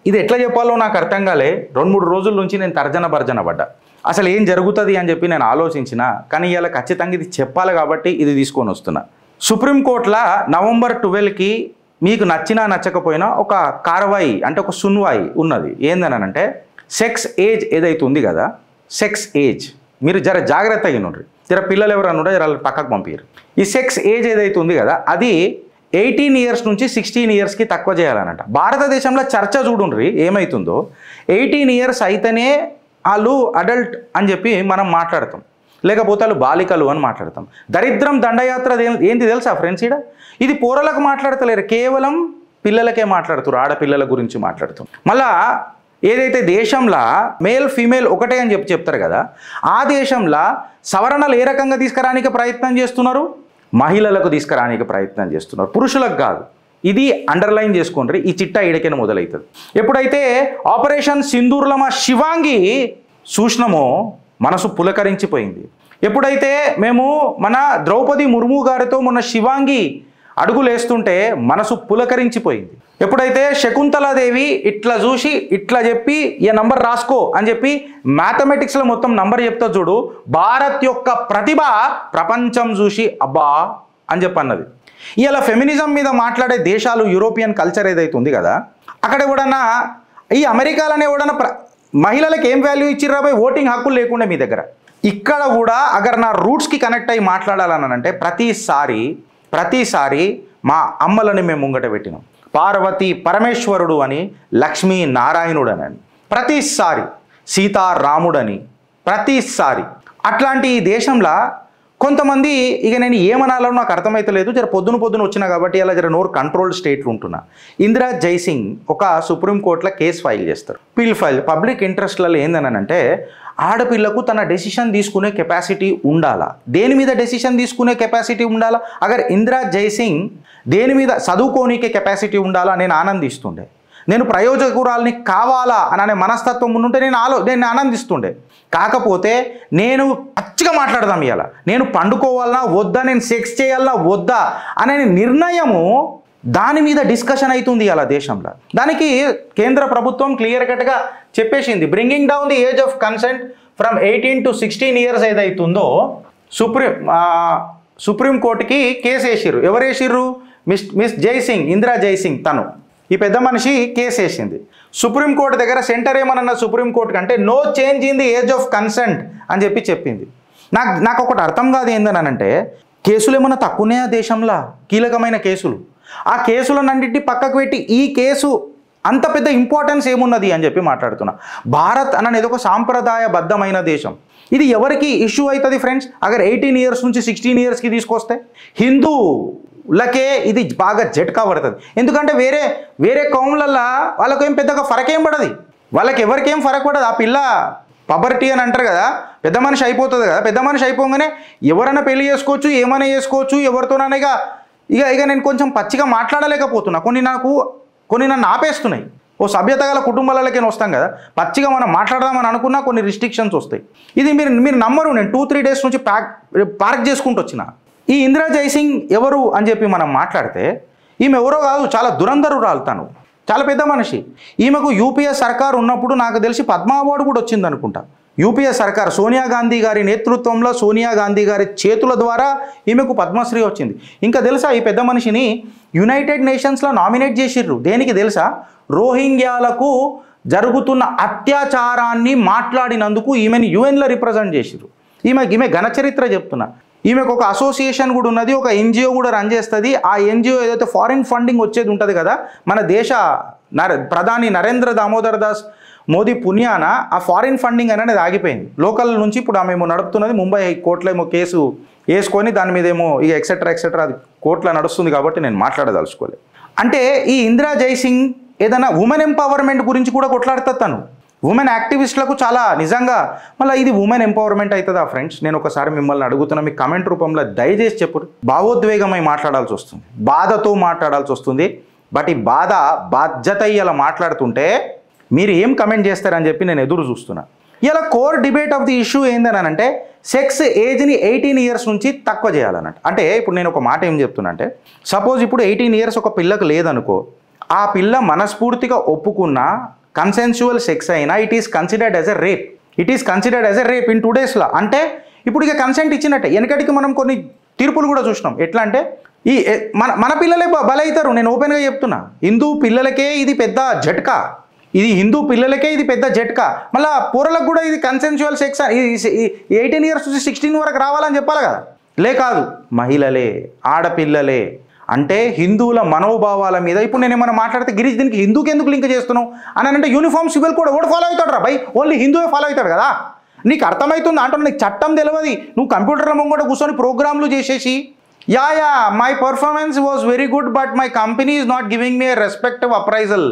ఇది ఎట్లా చెప్పాలో నాకు అర్థం కాలే. 2-3 రోజుల నుంచి నేను తర్జన భర్జన పడ్డా. అసలు ఏం జరుగుతుంది అని చెప్పి నేను ఆలోచించిన. కానీ ఇలా ఖచ్చితంగా ఇది చెప్పాలి కాబట్టి ఇది తీసుకొని వస్తున్నా. సుప్రీంకోర్టులో November 12కి మీకు నచ్చినా నచ్చకపోయినా ఒక కార్వాయి అంటే ఒక సున్వాయి ఉన్నది. ఏందనంటే సెక్స్ ఏజ్ ఏదైతే ఉంది కదా, సెక్స్ ఏజ్ మీరు జర జాగ్రత్తగా ఉండ్రి. జర పిల్లలు ఎవరన్నా ఉంటే జర పక్కకు పంపించారు. ఈ సెక్స్ ఏజ్ ఏదైతే ఉంది కదా అది 18 years నుంచి 16 yearsకి తక్కువ చేయాలన్నట. భారతదేశంలో చర్చ చూడుండ్రి ఏమవుతుందో. 18 years అయితేనే వాళ్ళు అడల్ట్ అని చెప్పి మనం మాట్లాడతాం, లేకపోతే వాళ్ళు బాలికలు అని మాట్లాడతాం. దరిద్రం దండయాత్ర ఏంటి తెలుసా ఫ్రెండ్స్? ఇది పోరలకు మాట్లాడతలేరు, కేవలం పిల్లలకే మాట్లాడుతారు, ఆడపిల్లల గురించి మాట్లాడుతాం. మళ్ళా ఏదైతే దేశంలో మేల్ ఫీమేల్ ఒకటే అని చెప్తారు కదా, ఆ దేశంలో సవరణలు ఏ రకంగా తీసుకురానికి ప్రయత్నం చేస్తున్నారు? మహిళలకు తీసుకురానికి ప్రయత్నం చేస్తున్నారు, పురుషులకు కాదు. ఇది అండర్లైన్ చేసుకోండి. ఈ చిట్టా ఈడకైనా మొదలవుతుంది. ఎప్పుడైతే ఆపరేషన్ సింధూర్లో మా శివాంగి చూసినామో మనసు పులకరించిపోయింది. ఎప్పుడైతే మేము మన ద్రౌపది ముర్ము గారితో మొన్న శివాంగి అడుగులేస్తుంటే మనసు పులకరించిపోయింది. ఎప్పుడైతే శకుంతలాదేవి ఇట్లా చూసి ఇట్లా చెప్పి ఈ నంబర్ రాసుకో అని చెప్పి మ్యాథమెటిక్స్లో మొత్తం నంబర్ చెప్తా చూడు, భారత్ యొక్క ప్రతిభ ప్రపంచం చూసి అబ్బా అని చెప్పన్నది. ఇలా ఫెమినిజం మీద మాట్లాడే దేశాలు, యూరోపియన్ కల్చర్ ఏదైతే ఉంది కదా, అక్కడ ఎవడన్నా ఈ అమెరికాలోనే ఎవడన్నా మహిళలకు ఏం వాల్యూ ఇచ్చిర్రా పోయి ఓటింగ్ హక్కులు లేకుండా మీ దగ్గర. ఇక్కడ కూడా అగర్ నా రూట్స్కి కనెక్ట్ అయ్యి మాట్లాడాలని అంటే ప్రతిసారి మా అమ్మలని మేము ముంగట పెట్టినాం. పార్వతి పరమేశ్వరుడు అని, లక్ష్మీ నారాయణుడు అని, ప్రతిసారి సీతారాముడని, ప్రతిసారి అట్లాంటి ఈ దేశంలో కొంతమంది ఇక నేను ఏమనాలో నాకు అర్థమైతలేదు. జర పొద్దున వచ్చినా కాబట్టి అలా జర నోరు కంట్రోల్డ్ స్టేట్లు ఉంటున్నా. ఇందిరా జైసింగ్ ఒక సుప్రీంకోర్టులో కేసు ఫైల్ చేస్తారు. పబ్లిక్ ఇంట్రెస్ట్లలో ఏందనంటే ఆడపిల్లకు తన డెసిషన్ తీసుకునే కెపాసిటీ ఉండాలా, దేని మీద డెసిషన్ తీసుకునే కెపాసిటీ ఉండాలా. అగర్ ఇందిరా జైసింగ్ దేని మీద చదువుకోనికే కెపాసిటీ ఉండాలా నేను ఆనందిస్తుండే. నేను ప్రయోజకురాల్ని కావాలా అనే మనస్తత్వం ఉంటే నేను ఆనందిస్తుండే. కాకపోతే నేను పచ్చిగా మాట్లాడదాం ఇవాళ, నేను పండుకోవాలన్నా వద్దా, నేను సెక్స్ చేయాలన్నా వద్దా అనే నిర్ణయము దాని మీద డిస్కషన్ అవుతుంది ఇలా దేశంలో. దానికి కేంద్ర ప్రభుత్వం క్లియర్ కట్గా చెప్పేసింది, bringing down the age of consent from 18 to 16 years ఏదైతుందో సుప్రీంకోర్టుకి కేసు వేసిర్రు. ఎవరు వేసిర్రు? మిస్ జైసింగ్, ఇందిరా జైసింగ్. తను ఈ పెద్ద మనిషి కేసు వేసింది. సుప్రీంకోర్టు దగ్గర సెంటర్ ఏమన్నా సుప్రీంకోర్టు కంటే no change in the age of consent అని చెప్పి చెప్పింది. నాకు ఒకటి అర్థం కాదు ఏందనంటే, కేసులు ఏమన్నా తక్కువనే ఆ దేశంలో, కీలకమైన కేసులు. ఆ కేసులన్నింటినీ పక్కకు పెట్టి ఈ కేసు అంత పెద్ద ఇంపార్టెన్స్ ఏమున్నది అని చెప్పి మాట్లాడుతున్నా. భారత్ అనేది ఒక సాంప్రదాయబద్ధమైన దేశం. ఇది ఎవరికి ఇష్యూ అవుతుంది ఫ్రెండ్స్? అగర్ 18 years నుంచి 16 yearsకి తీసుకొస్తే హిందూలకే ఇది బాగా జట్కా పడుతుంది. ఎందుకంటే వేరే కౌములల్లో వాళ్ళకి ఏం పెద్దగా ఫరకేం పడదు, వాళ్ళకి ఎవరికేం ఫరక్ పడదు. ఆ పిల్ల పబర్టీ అని అంటారు కదా, పెద్ద మనిషి అయిపోతుంది కదా. పెద్ద మనిషి అయిపోగానే ఎవరైనా పెళ్లి చేసుకోవచ్చు, ఏమైనా చేసుకోవచ్చు, ఎవరితోనైనా ఇక నేను కొంచెం పచ్చిగా మాట్లాడలేకపోతున్నా. కొన్ని నన్ను ఆపేస్తున్నాయి. ఓ సభ్యత గల కుటుంబాలకే వస్తాం కదా, పచ్చిగా మనం మాట్లాడదామని అనుకున్నా కొన్ని రిస్ట్రిక్షన్స్ వస్తాయి. ఇది మీరు నమ్మరు, నేను 2-3 days నుంచి పార్క్ చేసుకుంటూ వచ్చిన. ఈ ఇందిరా జైసింగ్ ఎవరు అని చెప్పి మనం మాట్లాడితే ఈమె ఎవరో కాదు, చాలా దురంధరురాలు. తను చాలా పెద్ద మనిషి. ఈమెకు యూపీఏ సర్కార్ ఉన్నప్పుడు నాకు తెలిసి పద్మ అవార్డు కూడా వచ్చింది అనుకుంటా. యూపీఏ సర్కార్ సోనియా గాంధీ గారి నేతృత్వంలో, సోనియా గాంధీ గారి చేతుల ద్వారా ఈమెకు పద్మశ్రీ వచ్చింది. ఇంకా తెలుసా, ఈ పెద్ద మనిషిని యునైటెడ్ నేషన్స్లో నామినేట్ చేసిర్రు. దేనికి తెలుసా? రోహింగ్యాలకు జరుగుతున్న అత్యాచారాన్ని మాట్లాడినందుకు ఈమెను యుఎన్లో రిప్రజెంట్ చేసిర్రు. ఈమె ఘనచరిత్ర చెప్తున్నా. ఈమెకు ఒక అసోసియేషన్ కూడా ఉన్నది, ఒక ఎన్జిఓ కూడా రన్ చేస్తుంది. ఆ ఎన్జిఓ ఏదైతే ఫారిన్ ఫండింగ్ వచ్చేది ఉంటుంది కదా, మన దేశ ప్రధాని నరేంద్ర దామోదర్ దాస్ మోదీ పుణ్యాన ఆ ఫారిన్ ఫండింగ్ అనేది ఆగిపోయింది. లోకల్ నుంచి ఇప్పుడు ఆమె నడుపుతున్నది ముంబై కోర్టులో ఏమో కేసు వేసుకొని దాని మీద ఏమో ఇక ఎక్సెట్రా అది కోర్టులో నడుస్తుంది కాబట్టి నేను మాట్లాడదలుచుకోలేదు. అంటే ఈ ఇందిరా జైసింగ్ ఏదైనా ఉమెన్ ఎంపవర్మెంట్ గురించి కూడా కొట్లాడుతుంది. తను ఉమెన్ యాక్టివిస్టులకు చాలా నిజంగా మళ్ళీ ఇది ఉమెన్ ఎంపవర్మెంట్ అవుతుందా ఫ్రెండ్స్? నేను ఒకసారి మిమ్మల్ని అడుగుతున్నా, మీ కమెంట్ రూపంలో దయచేసి చెప్పరు. భావోద్వేగమై మాట్లాడాల్సి వస్తుంది, బాధతో మాట్లాడాల్సి వస్తుంది. బట్ ఈ బాధ్యత ఇలా మాట్లాడుతుంటే మీరు ఏం కమెంట్ చేస్తారని చెప్పి నేను ఎదురు చూస్తున్నా. ఇలా core debate of the issue ఏందనంటే సెక్స్ ఏజ్ని 18 years నుంచి తక్కువ చేయాలన్నట్టు. అంటే ఇప్పుడు నేను ఒక మాట ఏం చెప్తున్నా అంటే, సపోజ్ ఇప్పుడు 18 years ఒక పిల్లకు లేదనుకో, ఆ పిల్ల మనస్ఫూర్తిగా ఒప్పుకున్న కన్సెన్షువల్ సెక్స్ అయినా it is considered as a rape. It is considered as a rape in టుడేస్లో. అంటే ఇప్పుడు ఇక కన్సెంట్ ఇచ్చినట్టే. వెనకటికి మనం కొన్ని తీర్పులు కూడా చూసినాం. ఎట్లా అంటే ఈ మన పిల్లలే బలవుతారు. నేను ఓపెన్గా చెప్తున్నా, హిందూ పిల్లలకే ఇది పెద్ద జట్కా. ఇది హిందూ పిల్లలకే ఇది పెద్ద జట్కా. మళ్ళీ పూరలకు కూడా ఇది కన్సెన్షువల్ సెక్స్ 18 years నుంచి 16 వరకు రావాలని చెప్పాలి కదా. కాదు, మహిళలే, ఆడపిల్లలే. అంటే హిందువుల మనోభావాల మీద ఇప్పుడు నేను ఏమైనా మాట్లాడితే గిరీష్ దీనికి హిందూకి ఎందుకు లింక్ చేస్తున్నావు అని అంటే యూనిఫామ్ సివిల్ కోడ్ ఎవడు ఫాలో అవుతాడు రా బై? ఓన్లీ హిందువే ఫాలో అవుతాడు కదా. నీకు అర్థమవుతుంది అంటున్నా, నీకు చట్టం తెలియదు. నువ్వు కంప్యూటర్ల ముంగట కూర్చొని ప్రోగ్రాంలు చేసేసి yeah my performance was very good but my company is not giving me respective appraisal,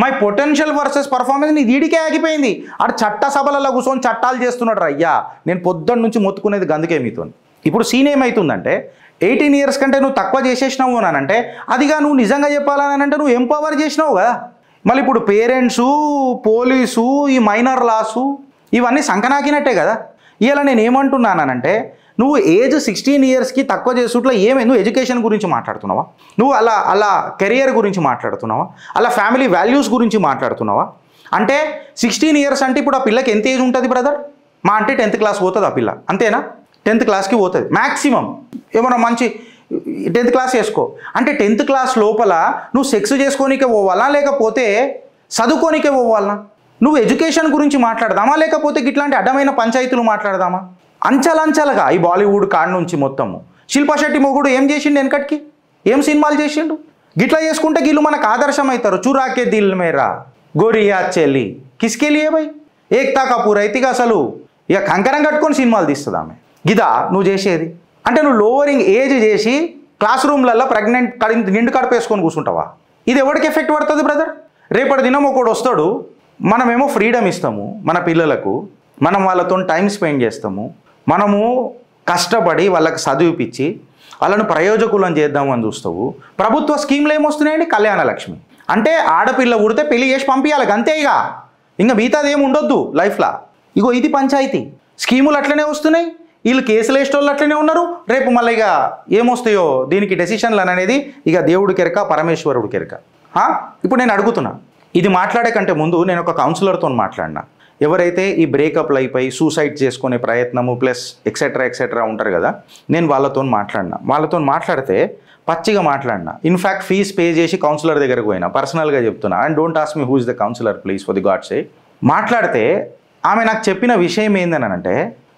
my potential versus performance నీ వీడికే ఆగిపోయింది. అటు చట్ట సభలలో కూర్చొని చట్టాలు చేస్తున్నాడు రా. అయ్యా నేను పొద్దున్న నుంచి మొత్తుకునేది గందుకే మీతో. ఇప్పుడు సీన్ ఏమవుతుందంటే 18 years కంటే నువ్వు తక్కువ చేసేసినావు అని అంటే అదిగా నువ్వు నిజంగా చెప్పాలని అంటే నువ్వు ఎంపవర్ చేసినావు కదా. మళ్ళీ ఇప్పుడు పేరెంట్సు, పోలీసు, ఈ మైనర్ లాసు ఇవన్నీ సంకనాకినట్టే కదా. ఇలా నేను ఏమంటున్నానంటే నువ్వు ఏజ్ 16 yearsకి తక్కువ చేసుట్లో నువ్వు ఎడ్యుకేషన్ గురించి మాట్లాడుతున్నావా? నువ్వు అలా కెరియర్ గురించి మాట్లాడుతున్నావా? అలా ఫ్యామిలీ వాల్యూస్ గురించి మాట్లాడుతున్నావా? అంటే 16 years అంటే ఇప్పుడు ఆ పిల్లకి ఎంత ఏజ్ ఉంటుంది బ్రదర్? మా అంటే 10th class పోతుంది ఆ పిల్ల, అంతేనా? 10th classకి పోతుంది మ్యాక్సిమం. ఏమన్నా మంచి 10th class చేసుకో అంటే 10th class లోపల నువ్వు సెక్స్ చేసుకోనికే పోవాలా లేకపోతే చదువుకోనికే పోవాలా? నువ్వు ఎడ్యుకేషన్ గురించి మాట్లాడదామా లేకపోతే ఇట్లాంటి అడ్డమైన పంచాయతీలు మాట్లాడదామా? అంచలంచలుగా ఈ బాలీవుడ్ కాడ నుంచి మొత్తము శిల్పా శెట్టి మొగుడు ఏం చేసిండు వెనకటికి? ఏం సినిమాలు చేసిండు? గిట్లా చేసుకుంటే వీళ్ళు మనకు ఆదర్శం అవుతారు. చురాకే దిల్ మేరా, గోరియా చెల్లి, కిస్కే లియే భయ్, ఏక్తా కపూర్ అయితే అసలు ఇక కంకరం కట్టుకొని సినిమాలు తీస్తుంది ఆమె. గిదా నువ్వు చేసేది? అంటే నువ్వు లోవరింగ్ ఏజ్ చేసి క్లాస్ రూమ్లలో ప్రెగ్నెంట్ నిండు కడుపేసుకొని కూర్చుంటావా? ఇది ఎవరికి ఎఫెక్ట్ పడుతుంది బ్రదర్? రేపటి దినం ఒకడు వస్తాడు, మనమేమో ఫ్రీడమ్ ఇస్తాము మన పిల్లలకు, మనం వాళ్ళతో టైం స్పెండ్ చేస్తాము, మనము కష్టపడి వాళ్ళకి చదివిపించి వాళ్ళను ప్రయోజకులను చేద్దామని చూస్తావు. ప్రభుత్వ స్కీమ్లు ఏమొస్తున్నాయండి? కళ్యాణ లక్ష్మి అంటే ఆడపిల్ల పుడితే పెళ్లి చేసి పంపించాలి అంతే. ఇంకా మిగతాది ఏమి ఉండొద్దు లైఫ్లో. ఇగో ఇది పంచాయతీ. స్కీములు అట్లనే వస్తున్నాయి, వీళ్ళు కేసులు వేసేటోళ్ళు అట్లనే ఉన్నారు. రేపు మళ్ళీ ఇక ఏమొస్తాయో దీనికి డెసిషన్లు అనేది ఇక దేవుడి కెరక, పరమేశ్వరుడి కెరక. ఇప్పుడు నేను అడుగుతున్నా, ఇది మాట్లాడే కంటే ముందు నేను ఒక కౌన్సిలర్తో మాట్లాడినా. ఎవరైతే ఈ బ్రేకప్లు అయిపోయి సూసైడ్ చేసుకునే ప్రయత్నము ప్లస్ ఎక్సెట్రా ఉంటారు కదా, నేను వాళ్ళతో మాట్లాడితే పచ్చిగా మాట్లాడినా. ఇన్ఫ్యాక్ట్ ఫీజ్ పే చేసి కౌన్సిలర్ దగ్గరకు పోయినా, పర్సనల్గా చెప్తున్నా. And don't ask me who is the councillor please for the God సే. మాట్లాడితే ఆమె నాకు చెప్పిన విషయం ఏందని అంటే,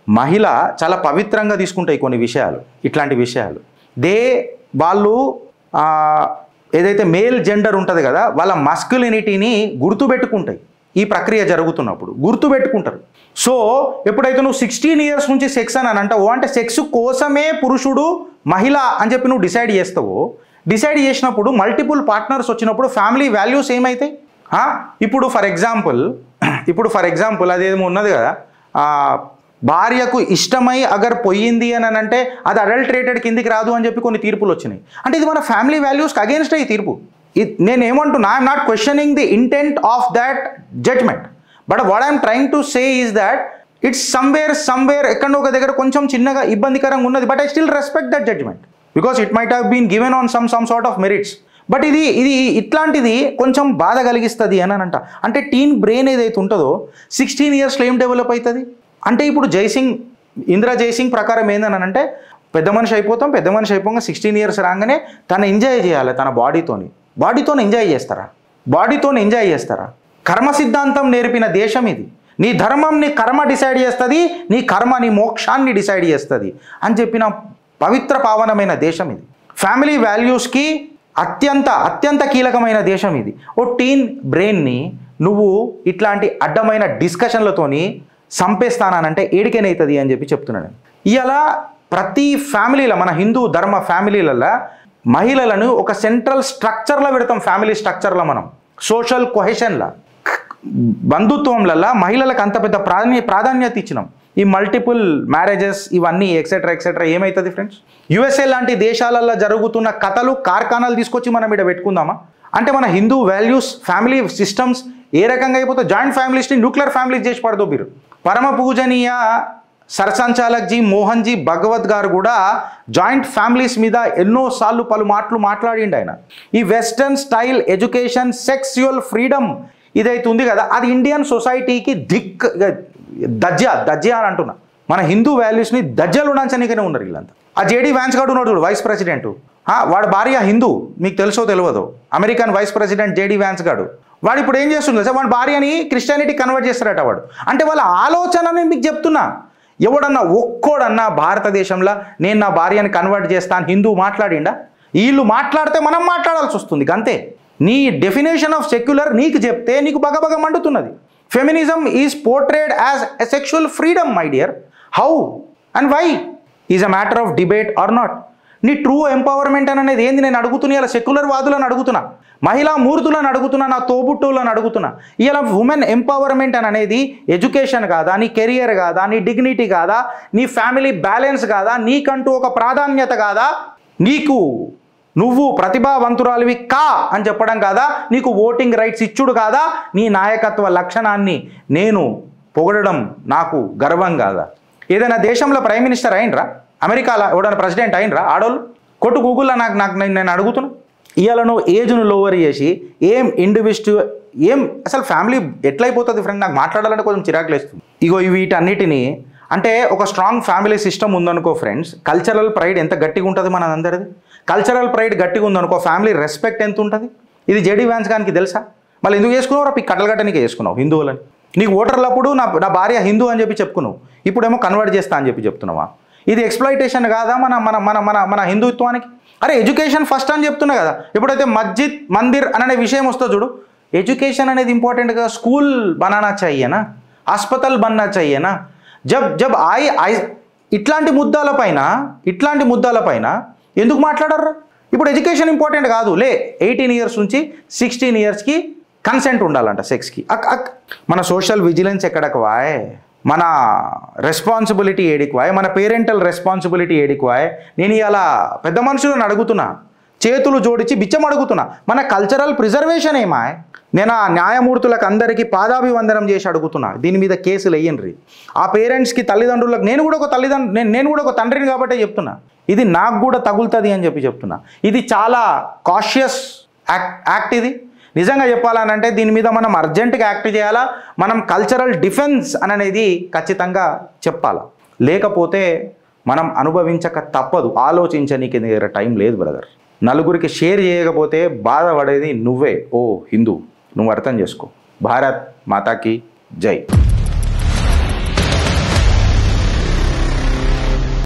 మహిళ చాలా పవిత్రంగా తీసుకుంటాయి కొన్ని విషయాలు, ఇట్లాంటి విషయాలు. వాళ్ళు ఏదైతే మేల్ జెండర్ ఉంటుంది కదా, వాళ్ళ మస్కులినిటీని గుర్తుపెట్టుకుంటాయి. ఈ ప్రక్రియ జరుగుతున్నప్పుడు గుర్తుపెట్టుకుంటారు. సో ఎప్పుడైతే నువ్వు 16 years నుంచి సెక్స్ అని అంటావో, అంటే సెక్స్ కోసమే పురుషుడు మహిళ అని చెప్పి నువ్వు డిసైడ్ చేస్తావో, డిసైడ్ చేసినప్పుడు మల్టిపుల్ పార్ట్నర్స్ వచ్చినప్పుడు ఫ్యామిలీ వాల్యూస్ ఏమవుతాయి? ఇప్పుడు ఫర్ ఎగ్జాంపుల్ అదేమో ఉన్నది కదా, భార్యకు ఇష్టమై అగర్ పోయింది అని అంటే అది అడల్టరేటెడ్ కిందికి రాదు అని చెప్పి కొన్ని తీర్పులు వచ్చినాయి. అంటే ఇది మన ఫ్యామిలీ వాల్యూస్కి అగేన్స్ట్ ఈ తీర్పు. నేనేమంటున్నా, I'm not questioning the intent of that judgement, but what I'm trying to say is that it's somewhere ఎక్కడో ఒక దగ్గర కొంచెం చిన్నగా ఇబ్బందికరంగా ఉన్నది. But I still respect that judgement because it might have been given on some sort of merits. But ఇది ఇట్లాంటిది కొంచెం బాధ కలిగిస్తుంది అని అంట. అంటే టీన్ బ్రెయిన్ ఏదైతే ఉంటుందో 16 yearsలో ఏం డెవలప్ అవుతుంది అంటే, ఇప్పుడు ఇందిరా జైసింగ్ ప్రకారం ఏందని అంటే, పెద్ద మనిషి అయిపోతాం, పెద్ద మనిషి అయిపోగా 16 years రాగానే తను ఎంజాయ్ చేయాలి, తన బాడీతో ఎంజాయ్ చేస్తారా? కర్మ సిద్ధాంతం నేర్పిన దేశం ఇది. నీ ధర్మం నీ కర్మ డిసైడ్ చేస్తుంది, నీ కర్మ నీ మోక్షాన్ని డిసైడ్ చేస్తుంది అని చెప్పిన పవిత్ర పావనమైన దేశం ఇది. ఫ్యామిలీ వాల్యూస్కి అత్యంత కీలకమైన దేశం ఇది. ఓ టీన్ బ్రెయిన్ని నువ్వు ఇట్లాంటి అడ్డమైన డిస్కషన్లతోని సంపేస్తానంటే ఏడికేనవుతుంది అని చెప్పి చెప్తున్నాను. ఇలా ప్రతి ఫ్యామిలీలో, మన హిందూ ధర్మ ఫ్యామిలీలలో మహిళలను ఒక సెంట్రల్ స్ట్రక్చర్లో పెడతాం. ఫ్యామిలీ స్ట్రక్చర్లో మనం సోషల్ కొహెషన్లో, బంధుత్వంలలో మహిళలకు అంత పెద్ద ప్రాధాన్యత ఇచ్చినాం. ఈ మల్టిపుల్ మ్యారేజెస్ ఇవన్నీ ఎక్సెట్రా ఏమవుతుంది ఫ్రెండ్స్? యుఎస్ఏ లాంటి దేశాలలో జరుగుతున్న కథలు, కార్ఖానాలు తీసుకొచ్చి మనం ఇక్కడ పెట్టుకుందామా? అంటే మన హిందూ వాల్యూస్, ఫ్యామిలీ సిస్టమ్స్ ఏ రకంగా అయిపోతే జాయింట్ ఫ్యామిలీస్ని న్యూక్లియర్ ఫ్యామిలీస్ చేసి పడదో మీరు. పరమ పూజనీయ సర్సంచాలక్ జీ మోహన్ జీ భగవత్ గారు కూడా జాయింట్ ఫ్యామిలీస్ మీద ఎన్నోసార్లు పలు మాటలు మాట్లాడిండు ఆయన. ఈ western style education sexual freedom ఇదైతే ఉంది కదా, అది ఇండియన్ సొసైటీకి దజ్జా అని అంటున్నా. మన హిందూ వాల్యూస్ని దజ్జలు ఉండాల్సనికనే ఉన్నారు వీళ్ళంతా. ఆ జేడీ వ్యాన్స్ గారు ఉన్నాడు చూడు, వైస్ ప్రెసిడెంట్, వాడు భార్య హిందూ, మీకు తెలుసో తెలియదు. American vice president JD Vance గారు, వాడు ఇప్పుడు ఏం చేస్తుంది సార్, వాడి భార్యని క్రిస్టియానిటీ కన్వర్ట్ చేస్తారట వాడు. అంటే వాళ్ళ ఆలోచనని మీకు చెప్తున్నా. ఎవడన్నా ఒక్కోడన్నా భారతదేశంలో నేను నా భార్యని కన్వర్ట్ చేస్తాను హిందూ మాట్లాడిండా? వీళ్ళు మాట్లాడితే మనం మాట్లాడాల్సి వస్తుంది అంతే. నీ డెఫినేషన్ ఆఫ్ సెక్యులర్ నీకు చెప్తే నీకు బగబగ మండుతున్నది. Feminism is portrayed as a sexual freedom my dear. How and why is a matter of debate or not? నీ ట్రూ ఎంపవర్మెంట్ అనేది ఏంది నేను అడుగుతున్నా. ఇలా సెక్యులర్ వాదులను అడుగుతున్నా, మహిళా మూర్తులను అడుగుతున్నా, నా తోబుట్టువులను అడుగుతున్నా. ఇలా ఉమెన్ ఎంపవర్మెంట్ అనేది ఎడ్యుకేషన్ కాదా, నీ కెరియర్ కాదా, నీ డిగ్నిటీ కాదా, నీ ఫ్యామిలీ బ్యాలెన్స్ కాదా, నీకంటూ ఒక ప్రాధాన్యత కాదా, నువ్వు ప్రతిభావంతురాలివి కా అని చెప్పడం కాదా, నీకు ఓటింగ్ రైట్స్ ఇచ్చుడు కాదా, నీ నాయకత్వ లక్షణాన్ని నేను పొగడడం నాకు గర్వం కాదా? ఏదైనా దేశంలో ప్రైమ్ మినిస్టర్ అయినరా, అమెరికాలో ఎవడైనా ప్రెసిడెంట్ అయినరా ఆడోళ్ళు? కొట్టు గూగుల్లో నేను అడుగుతున్నా. ఇవాళను ఏజ్ను లోవర్ చేసి ఏం ఇండివిజువల్ ఏం అసలు ఫ్యామిలీ ఎట్లయిపోతుంది ఫ్రెండ్? నాకు మాట్లాడాలంటే కొంచెం చిరాకులు వేస్తుంది. ఇగో వీటన్నిటినీ అంటే ఒక స్ట్రాంగ్ ఫ్యామిలీ సిస్టమ్ ఉందనుకో ఫ్రెండ్స్, కల్చరల్ ప్రైడ్ ఎంత గట్టిగా ఉంటుంది మన అందరిది. కల్చరల్ ప్రైడ్ గట్టిగా ఉందనుకో, ఫ్యామిలీ రెస్పెక్ట్ ఎంత ఉంటుంది. ఇది జేడీ వ్యాన్స్ గారికి తెలుసా? మళ్ళీ ఎందుకు చేసుకున్నావు? పి కట్టలగట్టనికే చేసుకున్నావు హిందువులని. నీకు ఓటర్లప్పుడు నా భార్య హిందూ అని చెప్పి చెప్పుకున్నావు, ఇప్పుడేమో కన్వర్ట్ చేస్తా అని చెప్పి చెప్తున్నావా? ఇది ఎక్స్ప్లాయిటేషన్ కాదా మన మన మన మన మన హిందుత్వానికి? అరే ఎడ్యుకేషన్ ఫస్ట్ అని చెప్తున్నా కదా. ఎప్పుడైతే మస్జిద్ మందిర్ అనే విషయం వస్తుందో చూడు, ఎడ్యుకేషన్ అనేది ఇంపార్టెంట్ కదా. స్కూల్ బనానా చాయ్యేనా, హాస్పిటల్ బన్నా చాయ్యేనా? జబ్ ఇట్లాంటి ముద్దాలపైన ఎందుకు మాట్లాడరు? ఇప్పుడు ఎడ్యుకేషన్ ఇంపార్టెంట్ కాదు లే. 18 ఇయర్స్ నుంచి 16 ఇయర్స్కి కన్సెంట్ ఉండాలంట సెక్స్కి. మన సోషల్ విజిలెన్స్ ఎక్కడకు వాయ్, మన రెస్పాన్సిబిలిటీ ఏడికి వాయ్, మన పేరెంటల్ రెస్పాన్సిబిలిటీ ఏడికి వాయ్? నేను ఇలా పెద్ద మనుషులను అడుగుతున్నా, చేతులు జోడించి బిచ్చం అడుగుతున్నా. మన కల్చరల్ ప్రిజర్వేషన్ ఏమా? నేను ఆ న్యాయమూర్తులకు అందరికీ పాదాభివందనం చేసి అడుగుతున్నా, దీని మీద కేసులు వేయండి. ఆ పేరెంట్స్కి తల్లిదండ్రులకు నేను కూడా ఒక తండ్రిని కాబట్టే చెప్తున్నా, ఇది నాకు కూడా తగులుతుంది అని చెప్పి చెప్తున్నా. ఇది చాలా కాషియస్ యాక్ట్. ఇది నిజంగా చెప్పాలనంటే దీని మీద మనం అర్జెంటుగా యాక్ట్ చేయాలా. మనం కల్చరల్ డిఫెన్స్ అనేది ఖచ్చితంగా చెప్పాలా, లేకపోతే మనం అనుభవించక తప్పదు. ఆలోచించనీకి దగ్గర టైం లేదు బ్రదర్. నలుగురికి షేర్ చేయకపోతే బాధపడేది నువ్వే. ఓ హిందూ, నువ్వు అర్థం చేసుకో. భారత్ మాతాకి జై.